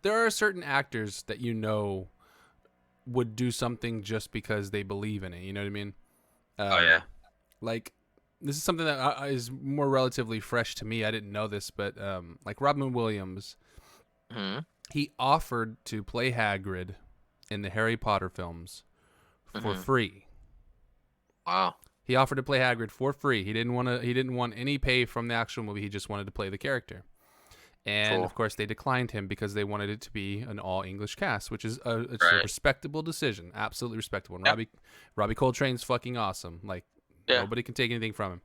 there are certain actors that would do something just because they believe in it. You know what I mean? Oh yeah. Like this is something that is more relatively fresh to me. I didn't know this, but like Robin Williams, Hmm. he offered to play Hagrid in the Harry Potter films for Hmm. free. Wow. He offered to play Hagrid for free. He didn't want to. He didn't want any pay from the actual movie. He just wanted to play the character. And Cool. of course, they declined him because they wanted it to be an all English cast, which is it's a Right. respectable decision, absolutely respectable. And Yeah. Robbie Coltrane's fucking awesome. Like Yeah. nobody can take anything from him.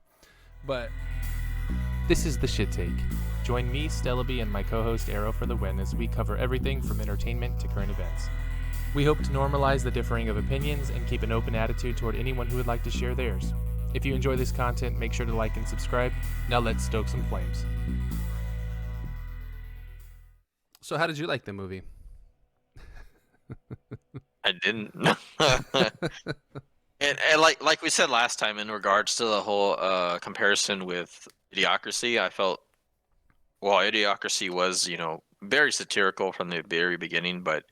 But this is the shit take. Join me, Stellaby, and my co-host Arrow for the win as we cover everything from entertainment to current events. We hope to normalize the differing of opinions and keep an open attitude toward anyone who would like to share theirs. If you enjoy this content, make sure to like and subscribe. Now let's stoke some flames. So how did you like the movie? I didn't. And like we said last time, in regards to the whole comparison with Idiocracy, I felt Idiocracy was very satirical from the very beginning, but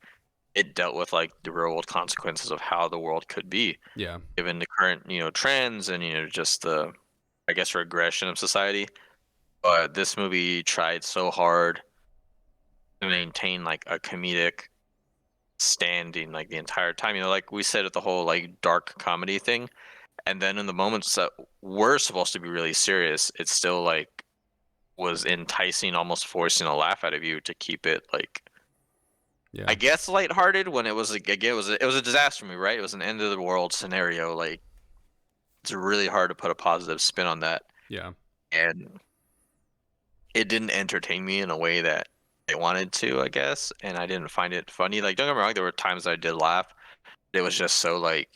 it dealt with like the real world consequences of how the world could be Yeah. given the current trends and just the, I guess, regression of society. But this movie tried so hard to maintain like a comedic standing like the entire time. Like we said, with the whole like dark comedy thing, and then in the moments that were supposed to be really serious, it still like was enticing, almost forcing a laugh out of you to keep it like, Yeah. I guess, lighthearted, when it was like, again, it was a disaster movie, right? It was an end of the world scenario. Like, it's really hard to put a positive spin on that, Yeah. and it didn't entertain me in a way that they wanted to, I guess, and I didn't find it funny. Like, don't get me wrong, there were times I did laugh. It was just so like,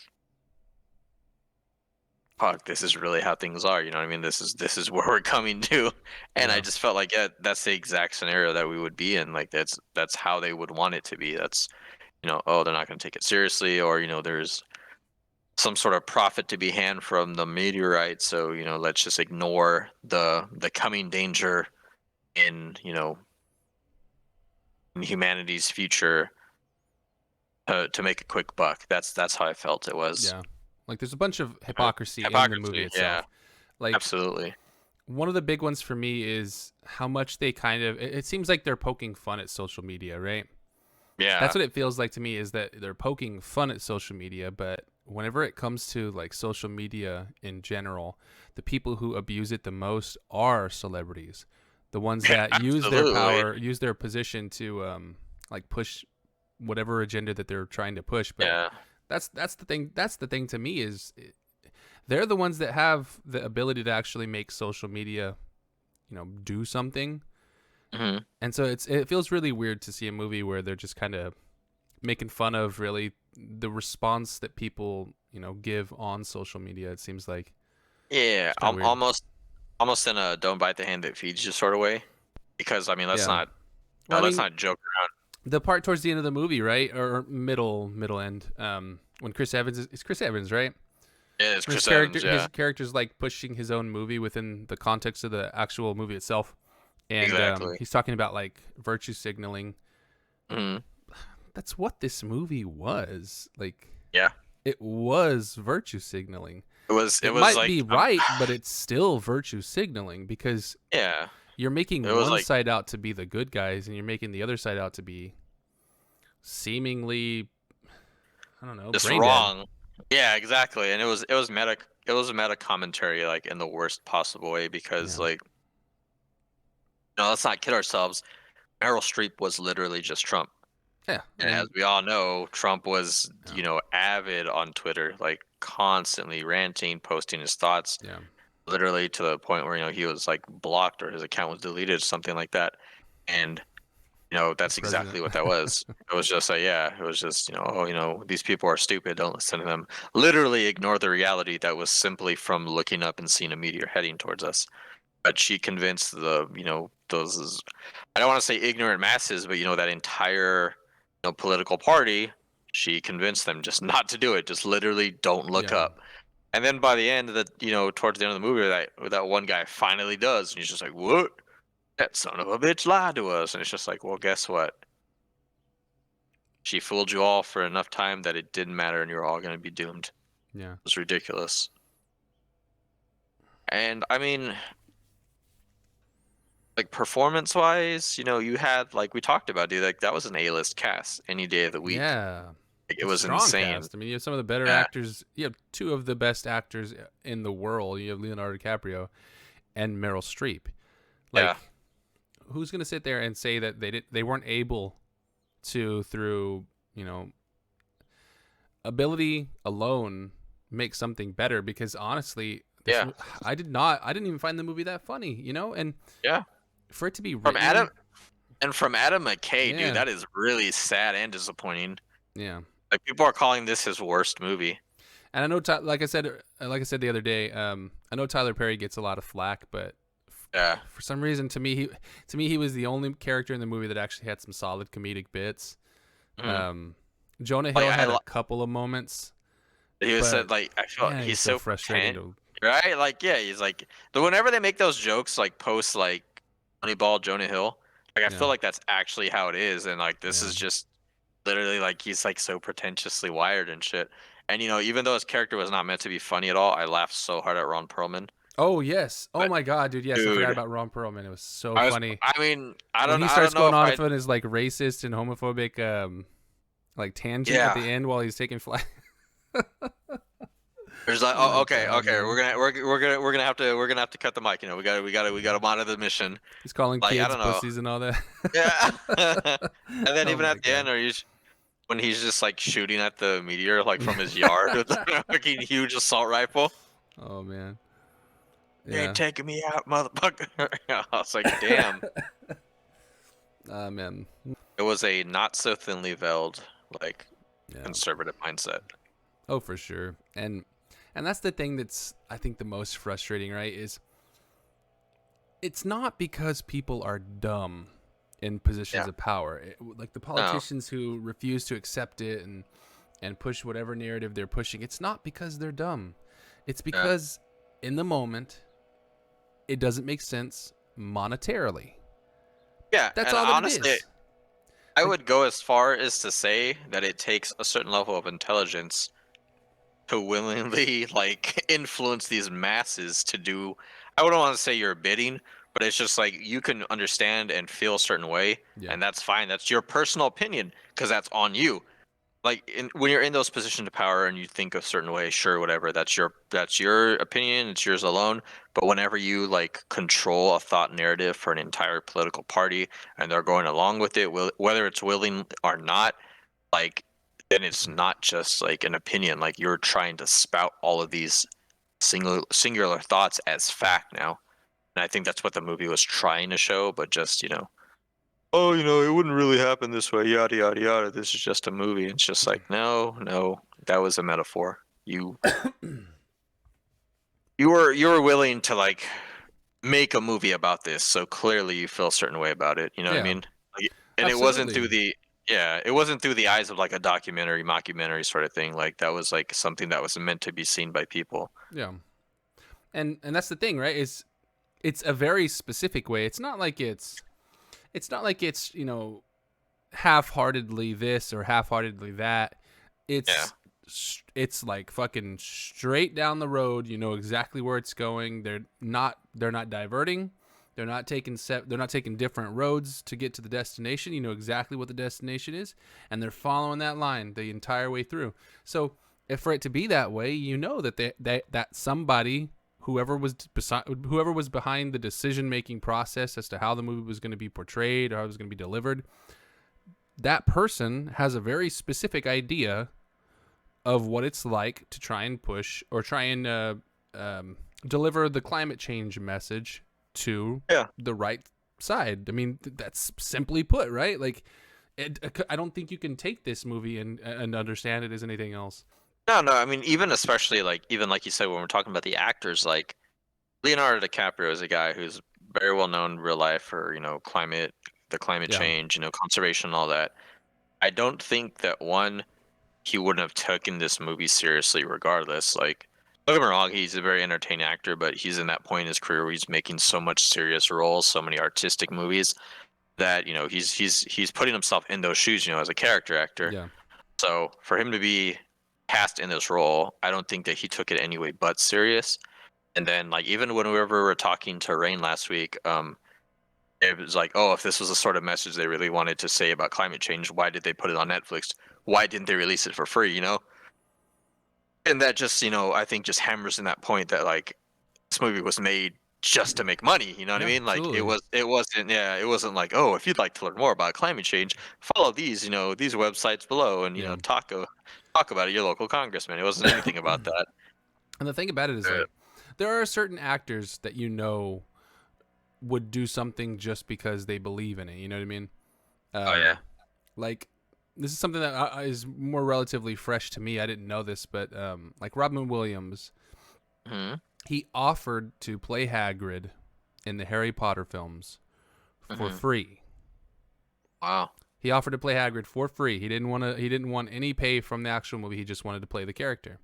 fuck, this is really how things are. You know what I mean? This is where we're coming to, and I Yeah. just felt like, yeah, that's the exact scenario that we would be in. Like, that's how they would want it to be. That's oh, they're not going to take it seriously, or there's some sort of profit to be had from the meteorite, so let's just ignore the coming danger in in humanity's future to make a quick buck. That's how I felt it was. Yeah. Like there's a bunch of hypocrisy in the movie Hypocrisy, yeah, itself. Like absolutely. one of the big ones for me is how much they kind of it seems like they're poking fun at social media, right? That's Yeah, what it feels like to me, is that they're poking fun at social media, but whenever it comes to like social media in general, the people who abuse it the most are celebrities. The ones that use their absolutely. power, use their position to like push whatever agenda that they're trying to push. But Yeah. that's the thing. That's the thing to me is they're the ones that have the ability to actually make social media, do something. Hmm. And so it feels really weird to see a movie where they're just kind of making fun of really the response that people give on social media. It seems like Yeah, it's kind of weird. almost in a don't bite the hand that feeds you sort of way, because I mean, let's Yeah. not Well, I let's mean, not joke around. the part towards the end of the movie, right, or middle end, when Chris Evans it's Chris Evans, right? Yeah, it's When Chris Evans. his Yeah, character's like pushing his own movie within the context of the actual movie itself, and exactly. he's talking about like virtue signaling. Hmm. That's what this movie was. Like, Yeah. it was virtue signaling. It It was might like, be right, but it's still virtue signaling because yeah, you're making it was one like side out to be the good guys and you're making the other side out to be seemingly, I don't know, just brain dead. wrong. Yeah, exactly. And it was a meta commentary, like, in the worst possible way, because Yeah. like, let's not kid ourselves. Meryl Streep was literally just Trump. Yeah. And as we all know, Trump was, Yeah. avid on Twitter, like constantly ranting, posting his thoughts, Yeah. literally to the point where, he was like blocked or his account was deleted, something like that. And, The that's exactly president. what that was. It was just like, yeah, it was just, oh, these people are stupid. Don't listen to them. Literally ignore the reality that was simply from looking up and seeing a meteor heading towards us. But she convinced those, I don't want to say ignorant masses, but that entire political party, she convinced them just not to do it. Just literally don't look Yeah. up. And then by the end of towards the end of the movie, that one guy finally does, and he's just like, "What? That son of a bitch lied to us." And it's just like, well, guess what? She fooled you all for enough time that it didn't matter, and you're all gonna be doomed. Yeah. It was ridiculous. And I mean, like performance wise, you had like we talked about, dude. Like that was an A-list cast any day of the week. Yeah. Like, it A was strong insane. cast. I mean, you have some of the better Yeah, actors. You have two of the best actors in the world. You have Leonardo DiCaprio and Meryl Streep. yeah, Like, who's going to sit there and say that they weren't able to, through, ability alone, make something better? Because honestly, yeah, I didn't even find the movie that funny, and yeah. for it to be From Adam written, and from Adam McKay, dude, yeah, that is really sad and disappointing. yeah. Like people are calling this his worst movie. And I know, like I said the other day, I know Tyler Perry gets a lot of flack, but Yeah, for some reason, to me, he was the only character in the movie that actually had some solid comedic bits. mhm. Um, Jonah Like Hill had a couple of moments, he was but said like I felt man, he's he's so so frustrating pretend, to. right? Like yeah, he's like the whenever they make those jokes like post like Moneyball Jonah Hill, like I Yeah, feel like that's actually how it is, and like this yeah. is just literally like he's like so pretentiously wired and shit. And even though his character was not meant to be funny at all, I laughed so hard at Ron Perlman. Oh yes. Oh But my God, dude. Yes, I forgot dude, about Ron Perlman. It was so funny I mean, when he I starts don't know going if on I, with his like racist and homophobic like tangent at yeah. the end while he's taking flight. There's like, Oh my oh, okay, God, okay, man. we're gonna have to cut the mic. We gotta monitor the mission. He's calling Like I kids don't know. pussies and all that. Yeah. And then Oh even my at the God. end, when he's just like shooting at the meteor like from his yard with a fucking huge assault rifle. Oh man. You ain't Yeah. taking me out, motherfucker. I was like, damn. Ah man. It was a not so thinly veiled, like Yeah. conservative mindset. Oh, for sure. And that's the thing that's I think the most frustrating, right? Is it's not because people are dumb in positions Yeah. of power. Like the No. politicians who refuse to accept it and push whatever narrative they're pushing. It's not because they're dumb. It's Yeah. because in the moment it doesn't make sense monetarily. Yeah, That's and all that it honestly, is. I Like would go as far as to say that it takes a certain level of intelligence to willingly like influence these masses to do. I wouldn't want to say you're bidding, but it's just like you can understand and feel a certain way, yeah. and that's fine. That's your personal opinion because that's on you. Like when you're in those positions of power and you think a certain way, sure, whatever, that's your opinion, it's yours alone. But whenever you like control a thought narrative for an entire political party and they're going along with it, whether it's willing or not, like then it's not just like an opinion. Like you're trying to spout all of these singular thoughts as fact now. And I think that's what the movie was trying to show, but just oh, it wouldn't really happen this way, yada yada yada. This is just a movie. It's just like, no, no, that was a metaphor. You were willing to like make a movie about this, so clearly you feel a certain way about it. You know what I Yeah. mean? Like, and it wasn't Absolutely. through the yeah, it wasn't through the eyes of like a documentary, mockumentary sort of thing. Like that was like something that was meant to be seen by people. Yeah. And that's the thing, right? Is it's a very specific way. It's not like it's half-heartedly this or half-heartedly that. Yeah, It's like fucking straight down the road. You know exactly where it's going. They're not diverting. They're not taking different roads to get to the destination. You know exactly what the destination is, and they're following that line the entire way through. So, if for it to be that way, you know that somebody, whoever was behind the decision-making process as to how the movie was going to be portrayed or how it was going to be delivered, that person has a very specific idea of what it's like to try and push or try and deliver the climate change message to yeah. the right side. I mean, that's simply put, right? Like, I don't think you can take this movie and understand it as anything else. No, no. I mean, even like you said, when we're talking about the actors, like Leonardo DiCaprio is a guy who's very well known in real life for the climate Yeah, change, conservation, and all that. I don't think that one he wouldn't have taken this movie seriously regardless. Like, don't get me wrong, he's a very entertaining actor, but he's in that point in his career where he's making so much serious roles, so many artistic movies, that he's putting himself in those shoes, as a character actor. Yeah. So for him to be cast in this role, I don't think that he took it anyway but serious. And then like even when we were talking to Rain last week, it was like, oh, if this was the sort of message they really wanted to say about climate change, why did they put it on Netflix? Why didn't they release it for free? And that just I think just hammers in that point that like this movie was made just to make money. You know what I Yeah, mean? Like absolutely. it wasn't like, oh, if you'd like to learn more about climate change, follow these these websites below and Yeah. talk about it your local congressman. It wasn't anything about that. And the thing about it is, Uh, like, there are certain actors that would do something just because they believe in it. You know what I mean? oh yeah. Like, this is something that is more relatively fresh to me. I didn't know this, but like Robin Williams, Hmm. he offered to play Hagrid in the Harry Potter films for Hmm. free. Wow. He offered to play Hagrid for free. He didn't want to. He didn't want any pay from the actual movie. He just wanted to play the character.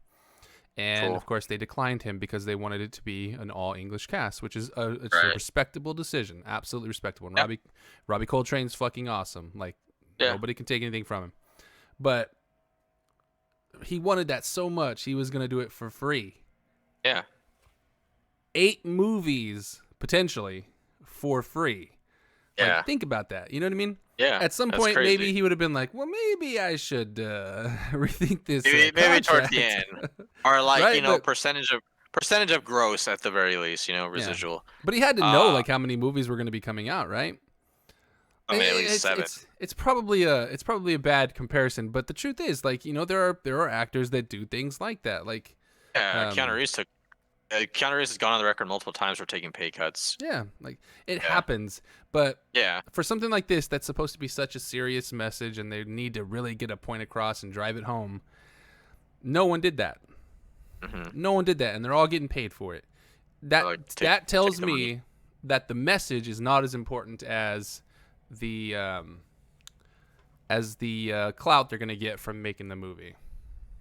And Cool. of course, they declined him because they wanted it to be an all English cast, which is a Right. respectable decision, absolutely respectable. And Yep. Robbie Coltrane's fucking awesome. Like Yeah. nobody can take anything from him. But he wanted that so much, he was gonna do it for free. Yeah. 8 movies potentially for free. Yeah. Like, think about that. You know what I mean? Yeah. At some That's point, crazy. maybe he would have been like, "Well, maybe I should rethink this." Maybe towards the contract." end, or like Right, but percentage of gross at the very least, residual. but he had to know like how many movies were going to be coming out, right? I mean, at least 7. It's probably a bad comparison, but the truth is, like, there are actors that do things like that, like Yeah, Keanu Reeves has gone on the record multiple times for taking pay cuts. yeah, like it Yeah. happens, but Yeah. for something like this that's supposed to be such a serious message and they need to really get a point across and drive it home, no one did that. Hmm. No one did that, and they're all getting paid for it. That Like, that tells take the me money. that the message is not as important as the clout they're gonna get from making the movie.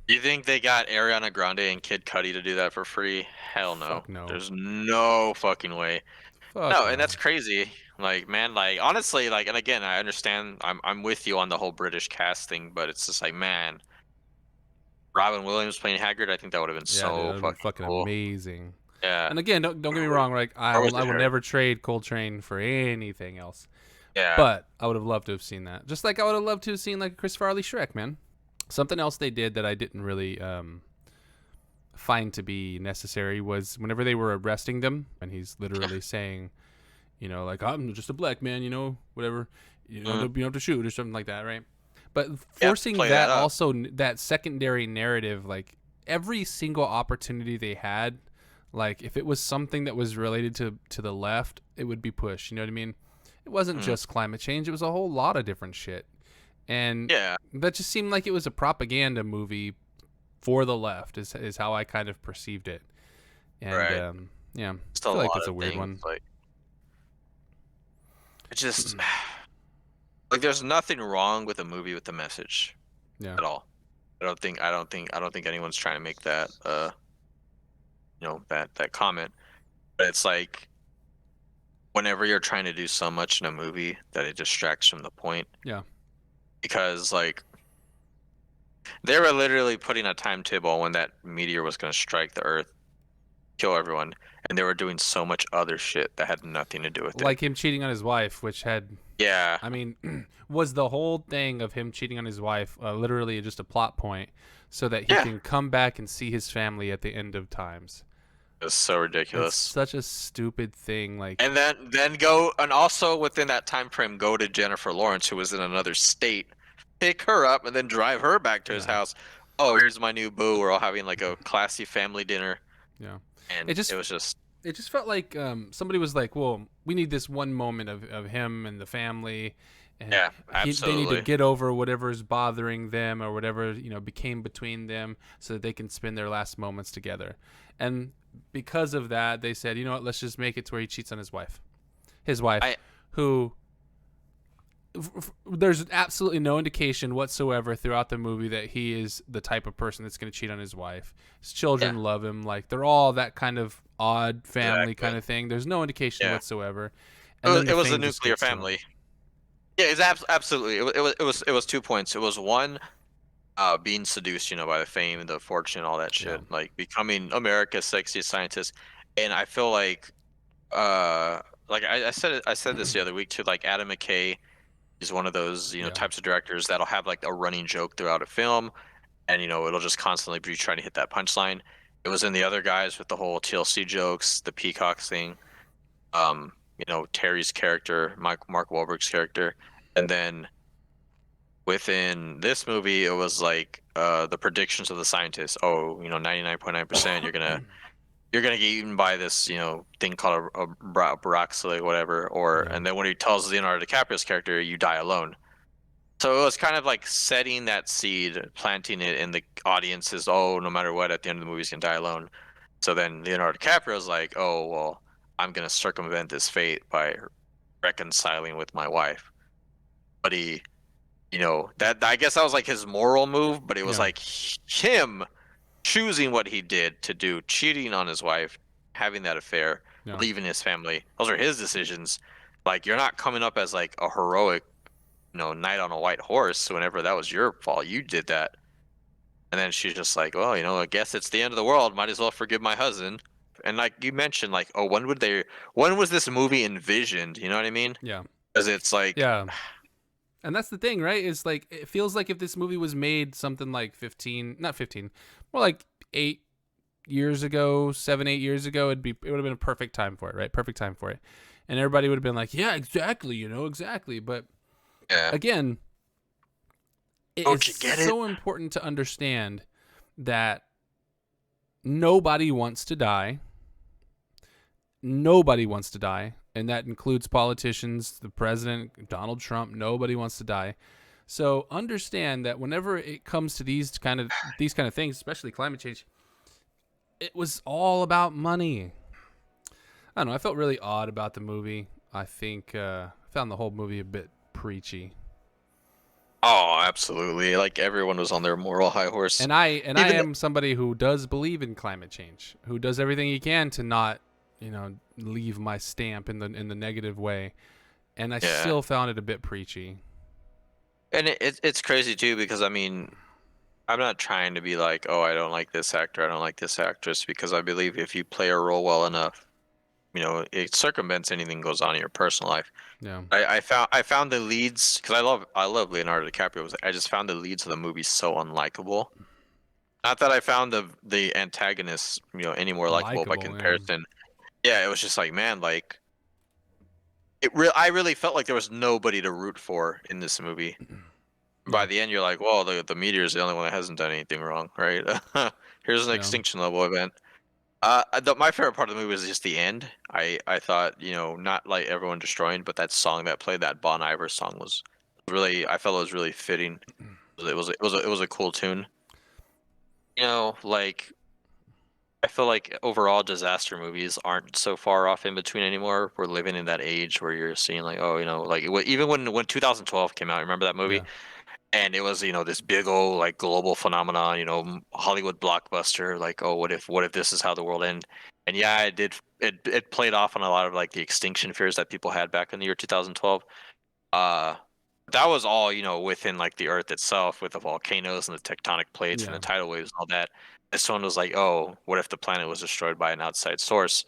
You think they got Ariana Grande and Kid Cudi to do that for free? Hell no. Fuck no. There's no fucking way. Fuck No, no. and that's crazy. Like, man, like honestly, like, and again, I understand. I'm with you on the whole British cast thing, but it's just like, man, Robin Williams playing Hagrid, I think that would have been Yeah, dude, so that would have been fucking fucking cool. amazing. Yeah. And again, don't get me wrong. Like I Or was will, I it will her? never trade Coltrane for anything else. Yeah. But I would have loved to have seen that. Just like I would have loved to have seen like a Chris Farley Shrek, man. Something else they did that I didn't really find to be necessary was whenever they were arresting them, and he's literally saying, like, I'm just a black man, whatever, you don't have to shoot or something like that, right? But forcing play that that up. also, that secondary narrative, like every single opportunity they had, like if it was something that was related to the left, it would be pushed. You know what I mean? It wasn't just climate change; it was a whole lot of different shit. And Yeah. that just seemed like it was a propaganda movie for the left is how I kind of perceived it. And Right. yeah, Just I a feel like lot that's a of weird things. one. Like, it just like there's nothing wrong with a movie with a message Yeah. at all. I don't think anyone's trying to make that that comment. But it's like whenever you're trying to do so much in a movie that it distracts from the point. Yeah. Because like they were literally putting a timetable when that meteor was going to strike the Earth, kill everyone, and they were doing so much other shit that had nothing to do with Like it. him cheating on his wife, which had, Yeah, I mean, was the whole thing of him cheating on his wife literally just a plot point so that he Yeah. can come back and see his family at the end of times. it was so It's ridiculous. such a stupid thing. Like, And then go and also within that time frame go to Jennifer Lawrence who was in another state, pick her up and then drive her back to his Yeah. house. Oh, here's my new boo. We're all having like a classy family dinner. yeah. And It just- it was just It just felt like somebody was like, well, we need this one moment of him and the family. And Yeah, they need absolutely. to get over whatever's bothering them or whatever, became between them so that they can spend their last moments together. And because of that, they said, you know what, let's just make it to where he cheats on his wife. His wife, who there's absolutely no indication whatsoever throughout the movie that he is the type of person that's going to cheat on his wife. His children love him. Like, they're all that kind of odd family Exactly. kind of thing. There's no indication Yeah. whatsoever. it then the was a fame just nuclear gets to him. family. Yeah, it's absolutely. It was 2 points. It was one, being seduced, by the fame, the fortune, all that Yeah. shit, like becoming America's sexiest scientist. And I feel like I said this the other week too. Like Adam McKay is one of those Yeah. types of directors that'll have like a running joke throughout a film, and it'll just constantly be trying to hit that punchline. It was in the other guys with the whole TLC jokes, the Peacocks thing. Terry's character, Mark Wahlberg's character, and then within this movie, it was like the predictions of the scientists. Oh, 99.9%, you're gonna get eaten by this, thing called a Broxley, whatever. Yeah. And then when he tells Leonardo DiCaprio's character, you die alone. So it was kind of like setting that seed, planting it in the audience's, oh, no matter what, at the end of the movie, he's gonna die alone. So then Leonardo DiCaprio's like, oh, well, I'm gonna circumvent this fate by reconciling with my wife. But that I guess that was like his moral move, but it was Yeah. like him choosing what he did to do, cheating on his wife, having that affair, Yeah. leaving his family. Those are his decisions. Like you're not coming up as like a heroic, knight on a white horse whenever that was your fault. You did that. And then she's just like, well, I guess it's the end of the world. Might as well forgive my husband. And like you mentioned, like, oh, when was this movie envisioned? You know what I mean? Yeah. Because it's like, Yeah. And that's the thing, right? Is like it feels like if this movie was made something like 15, not 15, more like 8 years ago, 7, 8 years ago, it would have been a perfect time for it, right? Perfect time for it. And everybody would have been like, yeah, exactly, exactly. But yeah, again, it is don't you get it? so important to understand that nobody wants to die. Nobody wants to die. And that includes politicians, the president, Donald Trump. Nobody wants to die. So understand that whenever it comes to these kind of things, especially climate change, it was all about money. I don't know. I felt really odd about the movie. I think I found the whole movie a bit preachy. Oh, absolutely. Like everyone was on their moral high horse. And I Even am somebody who does believe in climate change, who does everything he can to not, leave my stamp in the negative way. And I yeah. still found it a bit preachy. And it's crazy too because I mean, I'm not trying to be like, oh, I don't like this actor, I don't like this actress, because I believe if you play a role well enough, it circumvents anything goes on in your personal life. Yeah. I found the leads because I love Leonardo DiCaprio. I just found the leads of the movie so unlikable. Not that I found the antagonists any more likable by Likeable, yeah. comparison. Yeah, it was just like, man, like I really felt like there was nobody to root for in this movie. By Yeah. the end, you're like, well, the meteor is the only one that hasn't done anything wrong, right? Here's an Yeah. extinction level event. My favorite part of the movie was just the end. I thought, not like everyone destroying, but that song that played, that Bon Iver song, was really. I felt it was really fitting. It was a cool tune. Like I feel like overall disaster movies aren't so far off in between anymore. We're living in that age where you're seeing like, oh, like even when 2012 came out, remember that movie? Yeah. And it was this big old like global phenomenon, Hollywood blockbuster, like, oh, what if this is how the world end? And yeah, it played off on a lot of like the extinction fears that people had back in the year 2012. uh that was all within like the earth itself, with the volcanoes and the tectonic plates and Yeah. the tidal waves and all that. This one was like, oh, what if the planet was destroyed by an outside source?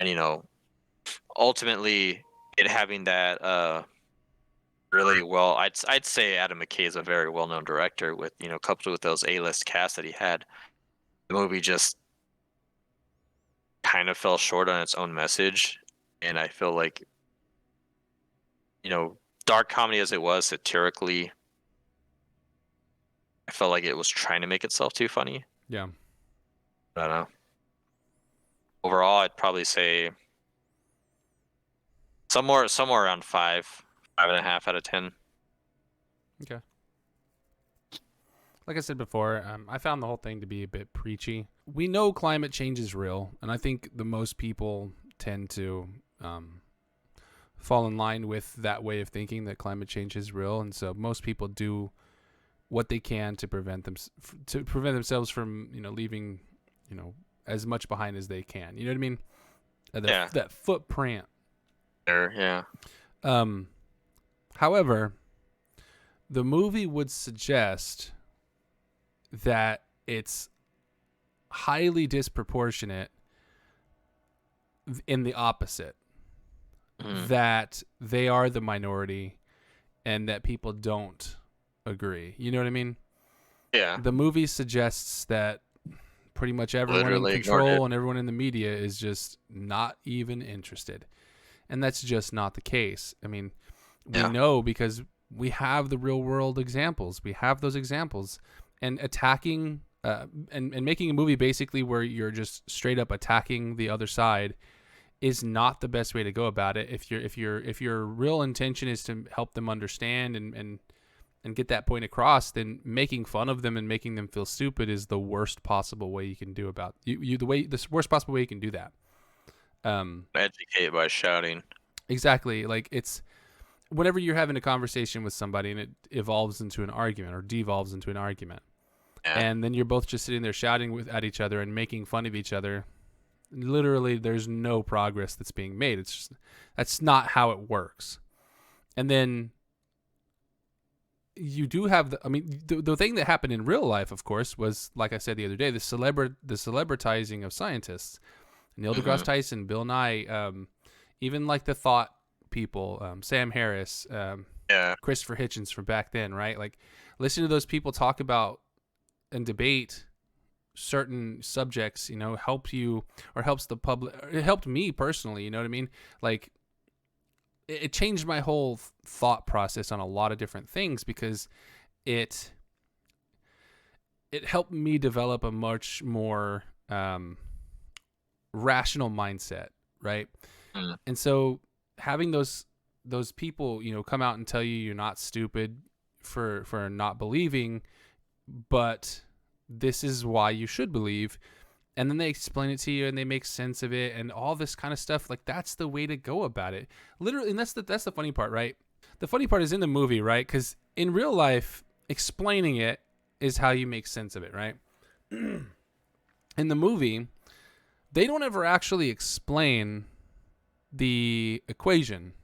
And ultimately, it having that really well. I'd say Adam McKay is a very well known director, with coupled with those A-list casts that he had. The movie just kind of fell short on its own message, and I feel like dark comedy as it was, satirically, I felt like it was trying to make itself too funny. Yeah. I don't know. Overall, I'd probably say somewhere around 5.5 out of 10. Okay. Like I said before, I found the whole thing to be a bit preachy. We know climate change is real, and I think the most people tend to fall in line with that way of thinking, that climate change is real, and so most people do what they can to prevent themselves from leaving as much behind as they can. You know what I mean? Yeah. That footprint. Sure, yeah. Um, However, the movie would suggest that it's highly disproportionate in the opposite, Mhm. that they are the minority and that people don't agree. You know what I mean? Yeah, The movie suggests that pretty much everyone in literally ignored it. control and everyone in the media is just not even interested. And that's just not the case. I mean, we Yeah. know because we have the real world examples. We have those examples. And attacking and making a movie basically where you're just straight up attacking the other side is not the best way to go about it. If your real intention is to help them understand and get that point across, then making fun of them and making them feel stupid is the worst possible way you can do about the worst possible way you can do that. Educate by shouting. Exactly. Like, it's whenever you're having a conversation with somebody and it evolves into an argument or devolves into an argument, Yeah. and then you're both just sitting there shouting at each other and making fun of each other. Literally, there's no progress that's being made. It's just, that's not how it works. And then you do have the thing that happened in real life, of course, was, like I said the other day, the celebritizing of scientists. Neil deGrasse Mhm. Tyson, Bill Nye, even like the thought people, Sam Harris, Yeah. Christopher Hitchens from back then, right? Like, listen to those people talk about and debate certain subjects, help you or helps the public. It helped me personally, you know what I mean? Like, it changed my whole thought process on a lot of different things because it helped me develop a much more rational mindset, right? Mm. And so having those people, come out and tell you you're not stupid for not believing, but this is why you should believe, and then they explain it to you and they make sense of it and all this kind of stuff, like, that's the way to go about it. Literally, and that's the funny part, right? The funny part is in the movie, right? Because in real life, explaining it is how you make sense of it, right? In the movie, they don't ever actually explain the equation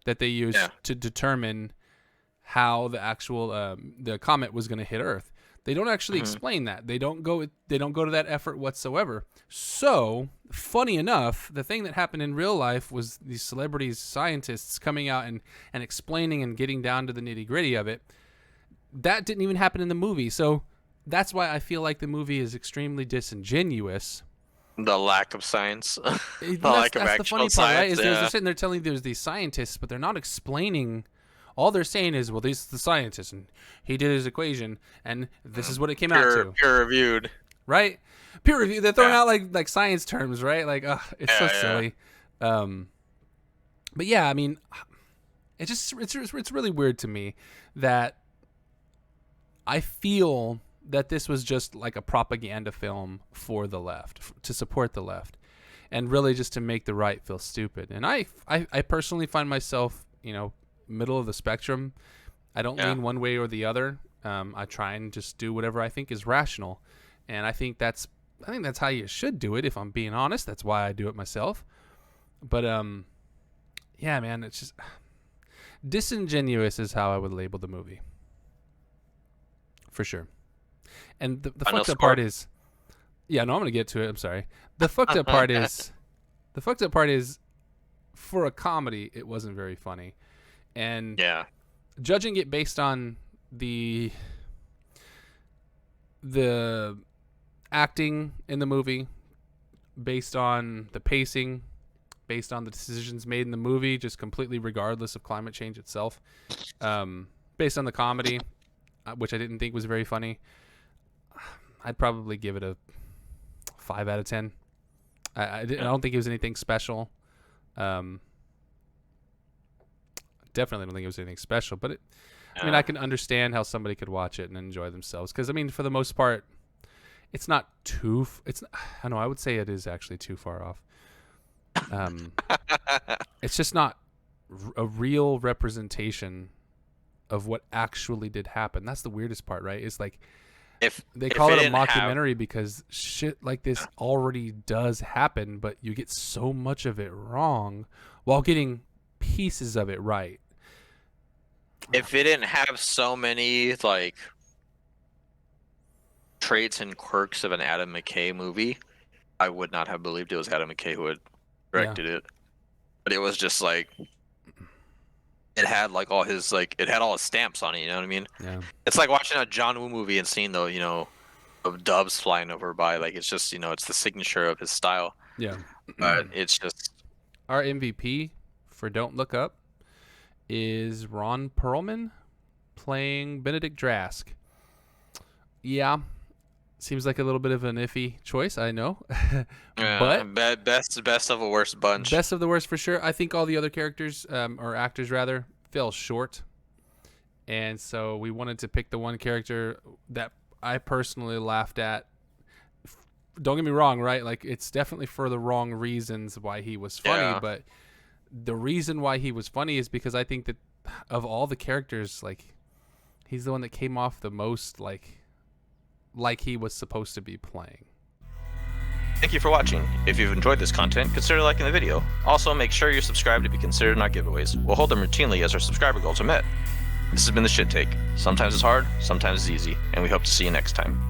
that they use Yeah. to determine how the actual the comet was going to hit Earth. They don't actually Mhm. explain that. They don't go to that effort whatsoever. So, funny enough, the thing that happened in real life was these celebrities, scientists coming out and explaining and getting down to the nitty-gritty of it. That didn't even happen in the movie. So, that's why I feel like the movie is extremely disingenuous. The lack of science. The That's lack of the actual funny part, right? science. Is they're Yeah. sitting there telling you there's these scientists, but they're not explaining. All they're saying is, well, this is the scientist, and he did his equation, and this is what it came out to, Peer reviewed. right? Peer review. They're throwing Yeah. out like science terms, right? Like, it's so Yeah. silly. But yeah, I mean, it's really weird to me that I feel that this was just like a propaganda film for the left, to support the left, and really just to make the right feel stupid. And I personally find myself, middle of the spectrum. I don't Yeah. lean one way or the other. I try and just do whatever I think is rational, and I think that's how you should do it. If I'm being honest, that's why I do it myself. But yeah, man, it's just disingenuous is how I would label the movie, for sure. And the Final fucked up score. part is, yeah, no, I'm gonna get to it. I'm sorry. The fucked up part is, for a comedy, it wasn't very funny, and Yeah. judging it based on the acting in the movie, based on the pacing, based on the decisions made in the movie, just completely regardless of climate change itself, based on the comedy, which I didn't think was very funny, I'd probably give it a 5 out of 10. I don't think it was anything special. Definitely don't think it was anything special, but I can understand how somebody could watch it and enjoy themselves, because for the most part, it's not too. I don't know. I would say it is actually too far off. It's just not a real representation of what actually did happen. That's the weirdest part, right? It's like, if they if call it a didn't have- mockumentary because shit like this already does happen, but you get so much of it wrong while getting pieces of it right. If it didn't have so many like traits and quirks of an Adam McKay movie, I would not have believed it was Adam McKay who had directed it. But it was just like it had like all his stamps on it, you know what I mean? Yeah. It's like watching a John Woo movie and seeing of doves flying over by, like it's just, it's the signature of his style. Yeah. But it's just Our MVP for Don't Look Up is Ron Perlman playing Benedict Drask. Yeah. Seems like a little bit of an iffy choice, I know. But best of a worst bunch. Best of the worst for sure. I think all the other characters, or actors rather, fell short. And so we wanted to pick the one character that I personally laughed at. Don't get me wrong, right? Like, it's definitely for the wrong reasons why he was funny, but the reason why he was funny is because I think that of all the characters, like, he's the one that came off the most like he was supposed to be playing. Thank you for watching. If you've enjoyed this content, consider liking the video. Also, make sure you're subscribed to be considered in our giveaways. We'll hold them routinely as our subscriber goals are met. This has been The Shit Take. Sometimes it's hard, sometimes it's easy, and we hope to see you next time.